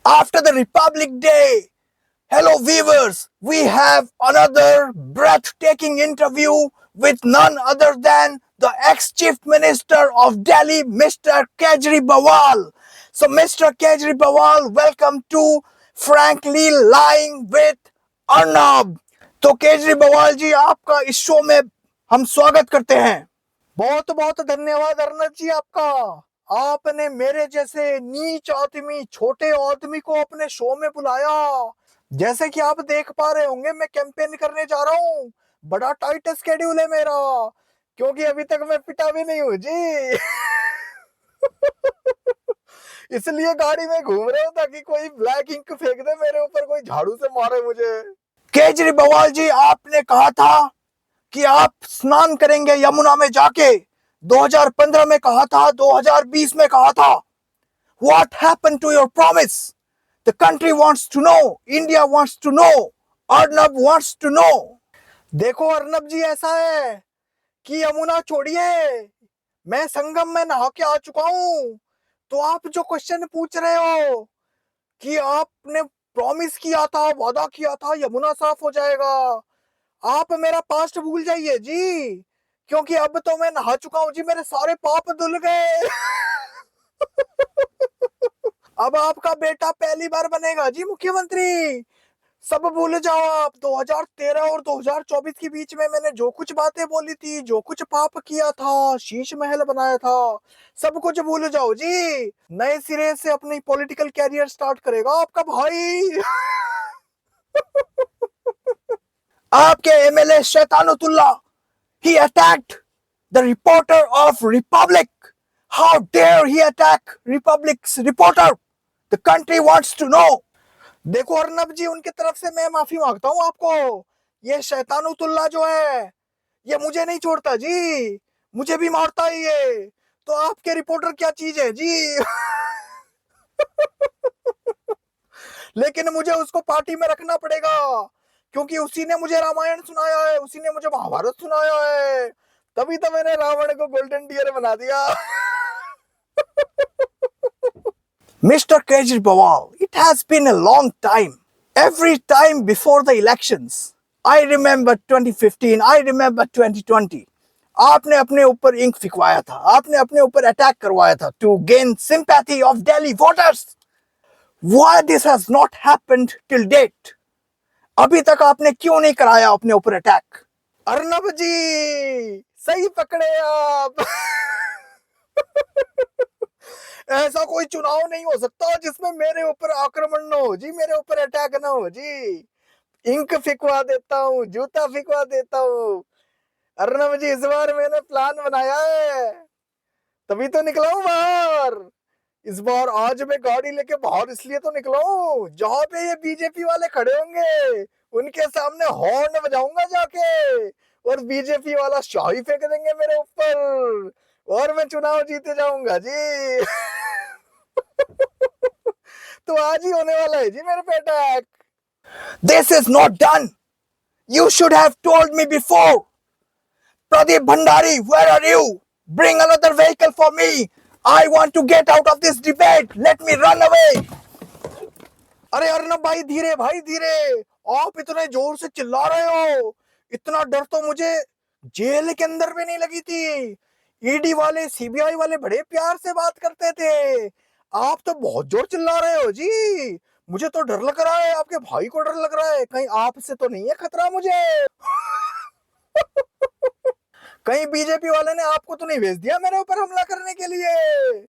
After the Republic Day, hello viewers, we have another breathtaking interview with none other than the ex-Chief Minister of Delhi, Mr. Kejriwal. So Mr. Kejriwal, welcome to Frankly Lying with Arnab. तो केजरीवाल जी, आपका इस show में हम स्वागत करते हैं। बहुत बहुत धन्यवाद अर्नब जी आपका। आपने मेरे जैसे नीच आदमी, छोटे आदमी को अपने शो में बुलाया। जैसे कि आप देख पा रहे होंगे, मैं कैंपेन करने जा रहा हूँ। बड़ा टाइट स्केड्यूल है मेरा, क्योंकि अभी तक मैं पिटा भी नहीं हूँ जी। इसलिए गाड़ी में घूम रहा हूँ ताकि कोई ब्लैक इंक फेंक दे मेरे ऊपर, कोई झाड़ू से मारे मुझे। केजरीवाल जी, आपने कहा था कि आप स्नान करेंगे यमुना में जाके। 2015 में कहा था, 2020 में कहा था। What happened to your promise? The country wants to know. India wants to know. Arnab wants to know. देखो अर्नब जी, ऐसा है कि यमुना छोड़िए, मैं संगम में नहा के आ चुका हूं। तो आप जो क्वेश्चन पूछ रहे हो कि आपने प्रॉमिस किया था, वादा किया था यमुना साफ हो जाएगा, आप मेरा पास्ट भूल जाइए जी, क्योंकि अब तो मैं नहा चुका हूं जी, मेरे सारे पाप धुल गए। अब आपका बेटा पहली बार बनेगा जी मुख्यमंत्री। सब भूल जाओ आप। 2013 और 2024 के बीच में मैंने जो कुछ बातें बोली थी, जो कुछ पाप किया था, शीश महल बनाया था, सब कुछ भूल जाओ जी। नए सिरे से अपनी पॉलिटिकल कैरियर स्टार्ट करेगा आपका भाई। आपके MLA शैतानुतुल्ला, he attacked the reporter of Republic. How dare he attack Republic's reporter? The country wants to know. देखो अर्नब जी, उनकी तरफ से मैं माफी मांगता हूँ आपको। ये शैतानुतुल्ला जो है, ये मुझे नहीं छोड़ता जी, मुझे भी मारता है ये। तो आपके रिपोर्टर क्या चीज है जी। लेकिन मुझे उसको पार्टी में रखना पड़ेगा, क्योंकि उसी ने मुझे रामायण सुनाया है, उसी ने मुझे महाभारत सुनाया है। तभी तो मैंने रावण को गोल्डन डियर बना दिया। Mr. Kejriwal, it has been a long time. Every time before the elections, I remember 2015, I remember 2020. आपने अपने ऊपर इंक फिकवाया था, आपने अपने ऊपर अटैक करवाया था to gain sympathy of Delhi voters. Why this has not happened till date? अभी तक आपने क्यों नहीं कराया अपने ऊपर अटैक? अर्नब जी, सही पकड़े आप। ऐसा कोई चुनाव नहीं हो सकता जिसमें मेरे ऊपर आक्रमण ना हो जी, मेरे ऊपर अटैक ना हो जी। इंक फिकवा देता हूँ, जूता फिकवा देता हूँ। अर्नब जी, इस बार मैंने प्लान बनाया है, तभी तो निकला हूँ बाहर। इस बार आज मैं गाड़ी लेके बाहर इसलिए तो निकला हूँ, जहां पे ये बीजेपी वाले खड़े होंगे उनके सामने हॉर्न बजाऊंगा जाके, और बीजेपी वाला शाही फेंक देंगे मेरे ऊपर, और मैं चुनाव जीते जाऊंगा जी। तो आज ही होने वाला है जी मेरे पे attack. This is not done. You should have told me before. Pradeep Bhandari, where are you? Bring another vehicle for me. I want to get out of this debate. Let me run away. अरे अर्नब भाई, धीरे भाई धीरे। आप इतने जोर से चिल्ला रहे हो, इतना डर तो मुझे जेल के अंदर भी नहीं लगी थी। ईडी वाले, सीबीआई वाले बड़े प्यार से बात करते थे, आप तो बहुत जोर चिल्ला रहे हो जी। मुझे तो डर लग रहा है, आपके भाई को डर लग रहा है। कहीं आपसे तो नहीं है खतरा मुझे? कहीं बीजेपी वाले ने आपको तो नहीं भेज दिया मेरे ऊपर हमला करने के लिए?